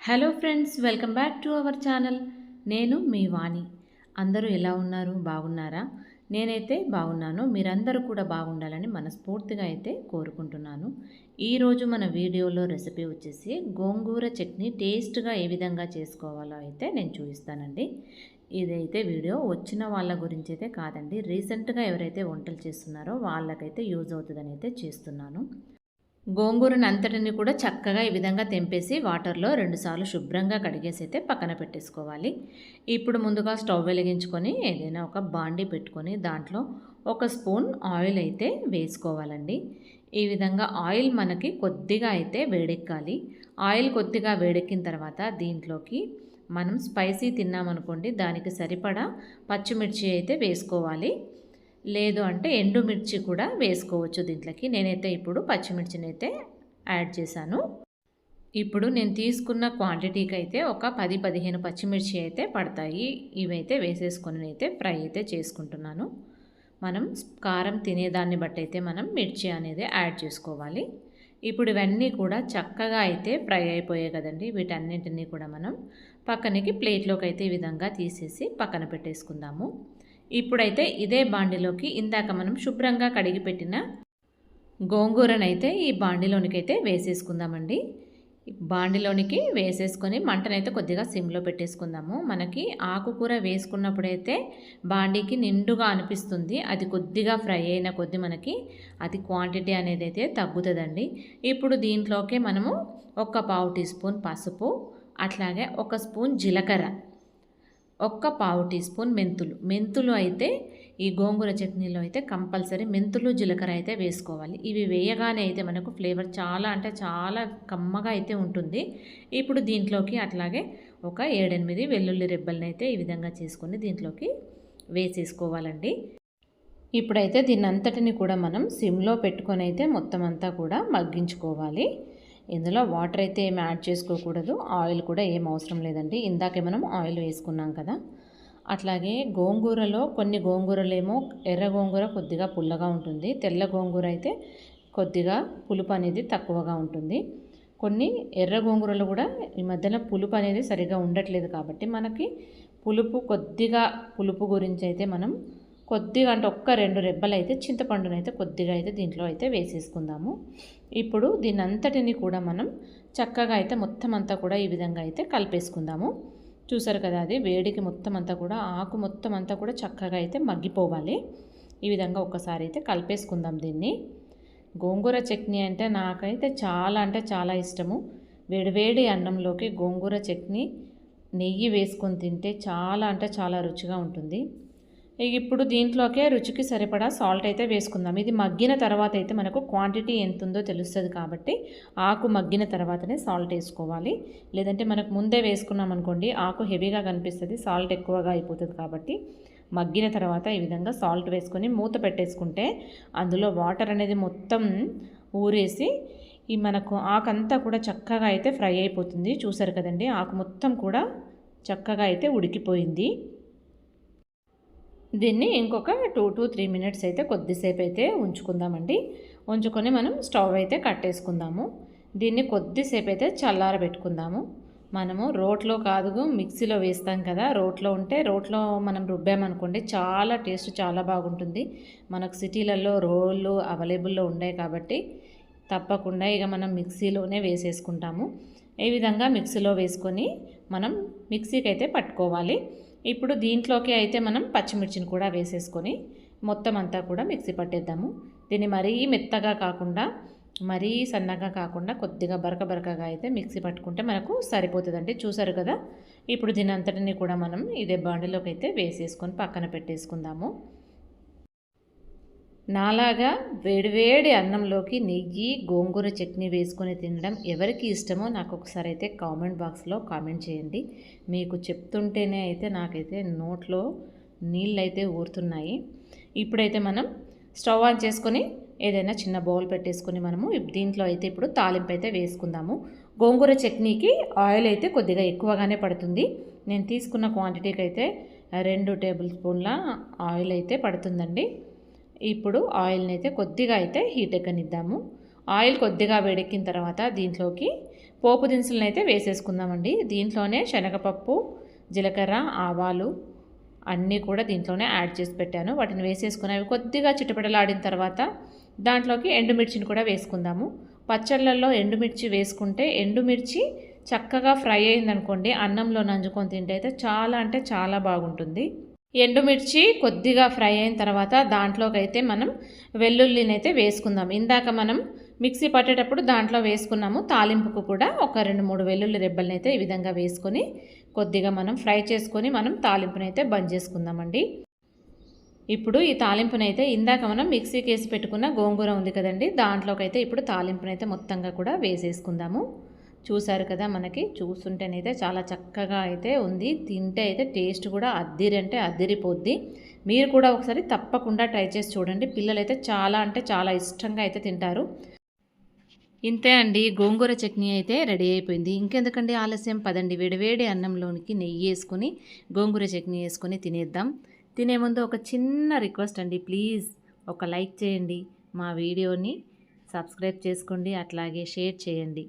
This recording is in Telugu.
Hello friends, welcome back to our channel. నేను మీ వాణి. అందరూ ఎలా ఉన్నారు? బాగున్నారా? నేనైతే బాగున్నాను. మీరందరూ కూడా బాగుండాలని మనస్ఫూర్తిగా అయితే కోరుకుంటున్నాను. ఈరోజు మన వీడియోలో రెసిపీ వచ్చేసి గోంగూర చట్నీ టేస్ట్గా ఏ విధంగా చేసుకోవాలో అయితే నేను చూపిస్తానండి. ఇదైతే వీడియో వచ్చిన వాళ్ళ గురించి అయితే కాదండి, రీసెంట్గా ఎవరైతే వంటలు చేస్తున్నారో వాళ్ళకైతే యూజ్ అవుతుందని అయితే చేస్తున్నాను. గోంగూరను అంతటిని కూడా చక్కగా ఈ విధంగా తెంపేసి వాటర్లో 2 సార్లు శుభ్రంగా కడిగేసి అయితే పక్కన పెట్టేసుకోవాలి. ఇప్పుడు ముందుగా స్టవ్ వెలిగించుకొని ఏదైనా ఒక బాండీ పెట్టుకొని దాంట్లో 1 స్పూన్ ఆయిల్ అయితే వేసుకోవాలండి. ఈ విధంగా ఆయిల్ మనకి కొద్దిగా అయితే వేడెక్కాలి. ఆయిల్ కొద్దిగా వేడెక్కిన తర్వాత దీంట్లోకి మనం స్పైసీ తిన్నామనుకోండి, దానికి సరిపడా పచ్చిమిర్చి అయితే వేసుకోవాలి. లేదు అంటే ఎండుమిర్చి కూడా వేసుకోవచ్చు దీంట్లోకి. నేనైతే ఇప్పుడు పచ్చిమిర్చిని అయితే యాడ్ చేశాను. ఇప్పుడు నేను తీసుకున్న క్వాంటిటీకి అయితే ఒక 10-15 పచ్చిమిర్చి అయితే పడతాయి. ఇవైతే వేసేసుకొని అయితే ఫ్రై అయితే చేసుకుంటున్నాను. మనం కారం తినేదాన్ని బట్టి అయితే మనం మిర్చి అనేది యాడ్ చేసుకోవాలి. ఇప్పుడు ఇవన్నీ కూడా చక్కగా అయితే ఫ్రై అయిపోయాయి కదండి. వీటన్నింటినీ కూడా మనం పక్కనకి ప్లేట్లోకి అయితే ఈ విధంగా తీసేసి పక్కన పెట్టేసుకుందాము. ఇప్పుడైతే ఇదే బాండిలోకి ఇందాక మనం శుభ్రంగా కడిగి పెట్టిన గోంగూరనైతే ఈ బాండిలోనికైతే వేసేసుకుందామండి. బాండిలోనికి వేసేసుకొని మంటనైతే కొద్దిగా సిమ్లో పెట్టేసుకుందాము. మనకి ఆకుకూర వేసుకున్నప్పుడైతే బాండీకి నిండుగా అనిపిస్తుంది. అది కొద్దిగా ఫ్రై అయిన కొద్ది మనకి అది క్వాంటిటీ అనేది అయితే తగ్గుతుందండి. ఇప్పుడు దీంట్లోకి మనము ఒక 1/4 టీ స్పూన్ పసుపు, అట్లాగే 1 స్పూన్ జీలకర్ర, 1/4 టీ స్పూన్ మెంతులు అయితే ఈ గోంగూర చట్నీలో అయితే కంపల్సరీ మెంతులు జీలకర్ర అయితే వేసుకోవాలి. ఇవి వేయగానే అయితే మనకు ఫ్లేవర్ చాలా అంటే చాలా కమ్మగా అయితే ఉంటుంది. ఇప్పుడు దీంట్లోకి అట్లాగే ఒక 7-8 వెల్లుల్లి రెబ్బల్ని అయితే ఈ విధంగా చేసుకొని దీంట్లోకి వేసేసుకోవాలండి. ఇప్పుడైతే దీన్ని అంతటిని కూడా మనం సిమ్లో పెట్టుకొని అయితే మొత్తం అంతా కూడా మగ్గించుకోవాలి. ఇందులో వాటర్ అయితే ఏమి యాడ్ చేసుకోకూడదు, ఆయిల్ కూడా ఏం అవసరం లేదండి. ఇందాకే మనం ఆయిల్ వేసుకున్నాం కదా. అట్లాగే గోంగూరలో కొన్ని గోంగూరలేమో ఎర్ర గోంగూర కొద్దిగా పుల్లగా ఉంటుంది, తెల్ల గోంగూర అయితే కొద్దిగా పులుపు అనేది తక్కువగా ఉంటుంది. కొన్ని ఎర్ర గోంగూరలు కూడా ఈ మధ్యన పులుపు అనేది సరిగా ఉండట్లేదు కాబట్టి మనకి పులుపు గురించి అయితే మనం కొద్దిగా అంటే 1-2 రెబ్బలు అయితే చింతపండునైతే కొద్దిగా అయితే దీంట్లో అయితే వేసేసుకుందాము. ఇప్పుడు దీని అంతటిని కూడా మనం చక్కగా అయితే మొత్తం అంతా కూడా ఈ విధంగా అయితే కలిపేసుకుందాము. చూసారు కదా, అది వేడికి మొత్తం అంతా కూడా ఆకు మొత్తం అంతా కూడా చక్కగా అయితే మగ్గిపోవాలి. ఈ విధంగా ఒక్కసారి అయితే కలిపేసుకుందాం దీన్ని. గోంగూర చట్నీ అంటే నాకైతే చాలా అంటే చాలా ఇష్టము. వేడివేడి అన్నంలోకి గోంగూర చట్నీ నెయ్యి వేసుకొని తింటే చాలా అంటే చాలా రుచిగా ఉంటుంది. ఇప్పుడు దీంట్లోకే రుచికి సరిపడా సాల్ట్ అయితే వేసుకుందాం. ఇది మగ్గిన తర్వాత అయితే మనకు క్వాంటిటీ ఎంత ఉందో తెలుస్తుంది కాబట్టి ఆకు మగ్గిన తర్వాతనే సాల్ట్ వేసుకోవాలి. లేదంటే మనకు ముందే వేసుకున్నాం అనుకోండి, ఆకు హెవీగా కనిపిస్తుంది, సాల్ట్ ఎక్కువగా అయిపోతుంది. కాబట్టి మగ్గిన తర్వాత ఈ విధంగా సాల్ట్ వేసుకొని మూత పెట్టేసుకుంటే అందులో వాటర్ అనేది మొత్తం ఊరేసి ఈ మనకు ఆకంతా కూడా చక్కగా అయితే ఫ్రై అయిపోతుంది. చూసారు కదండి, ఆకు మొత్తం కూడా చక్కగా అయితే ఉడికిపోయింది. దీన్ని ఇంకొక 2-3 మినిట్స్ అయితే కొద్దిసేపు అయితే ఉంచుకుందామండి. ఉంచుకొని మనం స్టవ్ అయితే కట్టేసుకుందాము. దీన్ని కొద్దిసేపు అయితే చల్లారబెట్టుకుందాము. మనము రోట్లో కాదు మిక్సీలో వేస్తాం కదా. రోట్లో ఉంటే రోట్లో మనం రుబ్బామనుకోండి చాలా టేస్ట్ చాలా బాగుంటుంది. మనకు సిటీలలో రోళ్ళు అవైలబుల్లో ఉన్నాయి కాబట్టి తప్పకుండా ఇక మనం మిక్సీలోనే వేసేసుకుంటాము. ఈ విధంగా మిక్సీలో వేసుకొని మనం మిక్సీకి అయితే పట్టుకోవాలి. ఇప్పుడు దీంట్లోకి అయితే మనం పచ్చిమిర్చిని కూడా వేసేసుకొని మొత్తం అంతా కూడా మిక్సీ పట్టేద్దాము. దీన్ని మరీ మెత్తగా కాకుండా మరీ సన్నగా కాకుండా కొద్దిగా బరకగా అయితే మిక్సీ పట్టుకుంటే మనకు సరిపోతుందండి. చూసారు కదా, ఇప్పుడు దీని అంతటిని కూడా మనం ఇదే బాండిలోకి అయితే వేసేసుకొని పక్కన పెట్టేసుకుందాము. నాలాగా వేడివేడి అన్నంలోకి నెయ్యి గోంగూర చట్నీ వేసుకొని తినడం ఎవరికి ఇష్టమో నాకు ఒకసారి అయితే కామెంట్ బాక్స్లో కామెంట్ చేయండి. మీకు చెప్తుంటేనే అయితే నాకైతే నోట్లో నీళ్ళు అయితే ఊరుతున్నాయి. ఇప్పుడైతే మనం స్టవ్ ఆన్ చేసుకొని ఏదైనా చిన్న బౌల్ పెట్టేసుకొని మనము దీంట్లో అయితే ఇప్పుడు తాలింపు అయితే వేసుకుందాము. గోంగూర చట్నీకి ఆయిల్ అయితే కొద్దిగా ఎక్కువగానే పడుతుంది. నేను తీసుకున్న క్వాంటిటీకి అయితే 2 టేబుల్ స్పూన్ల ఆయిల్ అయితే పడుతుందండి. ఇప్పుడు ఆయిల్ని అయితే కొద్దిగా అయితే హీట్ ఎక్కనిద్దాము. ఆయిల్ కొద్దిగా వేడెక్కిన తర్వాత దీంట్లోకి పోపు దినుసులను అయితే వేసేసుకుందామండి. దీంట్లోనే శనగపప్పు, జీలకర్ర, ఆవాలు అన్నీ కూడా దీంట్లోనే యాడ్ చేసి పెట్టాను. వాటిని వేసేసుకుని అవి కొద్దిగా చిటపటలాడిన తర్వాత దాంట్లోకి ఎండుమిర్చిని కూడా వేసుకుందాము. పచ్చళ్ళల్లో ఎండుమిర్చి వేసుకుంటే ఎండుమిర్చి చక్కగా ఫ్రై అయిందనుకోండి, అన్నంలో నంజుకొని తింటే అయితే చాలా అంటే చాలా బాగుంటుంది. ఎండుమిర్చి కొద్దిగా ఫ్రై అయిన తర్వాత దాంట్లోకి అయితే మనం వెల్లుల్లిని అయితే వేసుకుందాం. ఇందాక మనం మిక్సీ పట్టేటప్పుడు దాంట్లో వేసుకున్నాము. తాలింపుకు కూడా ఒక 2-3 వెల్లుల్లి రెబ్బల్ని అయితే ఈ విధంగా వేసుకొని కొద్దిగా మనం ఫ్రై చేసుకొని మనం తాలింపునైతే బంద్ చేసుకుందామండి. ఇప్పుడు ఈ తాలింపునైతే ఇందాక మనం మిక్సీకి వేసి పెట్టుకున్న గోంగూర ఉంది కదండి, దాంట్లోకైతే ఇప్పుడు తాలింపునైతే మొత్తంగా కూడా వేసేసుకుందాము. చూసారు కదా, మనకి చూస్తుంటేనైతే చాలా చక్కగా అయితే ఉంది. తింటే అయితే టేస్ట్ కూడా అద్దిరంటే అద్దిరిపోద్ది. మీరు కూడా ఒకసారి తప్పకుండా ట్రై చేసి చూడండి. పిల్లలైతే చాలా అంటే చాలా ఇష్టంగా అయితే తింటారు. ఇంతే అండి, గోంగూర చట్నీ అయితే రెడీ అయిపోయింది. ఇంకెందుకండి ఆలస్యం, పదండి వేడివేడి అన్నంలోనికి నెయ్యి వేసుకొని గోంగూర చట్నీ వేసుకొని తినేద్దాం. తినే ముందు ఒక చిన్న రిక్వెస్ట్ అండి, ప్లీజ్ ఒక లైక్ చేయండి, మా వీడియోని సబ్స్క్రైబ్ చేసుకోండి, అట్లాగే షేర్ చేయండి.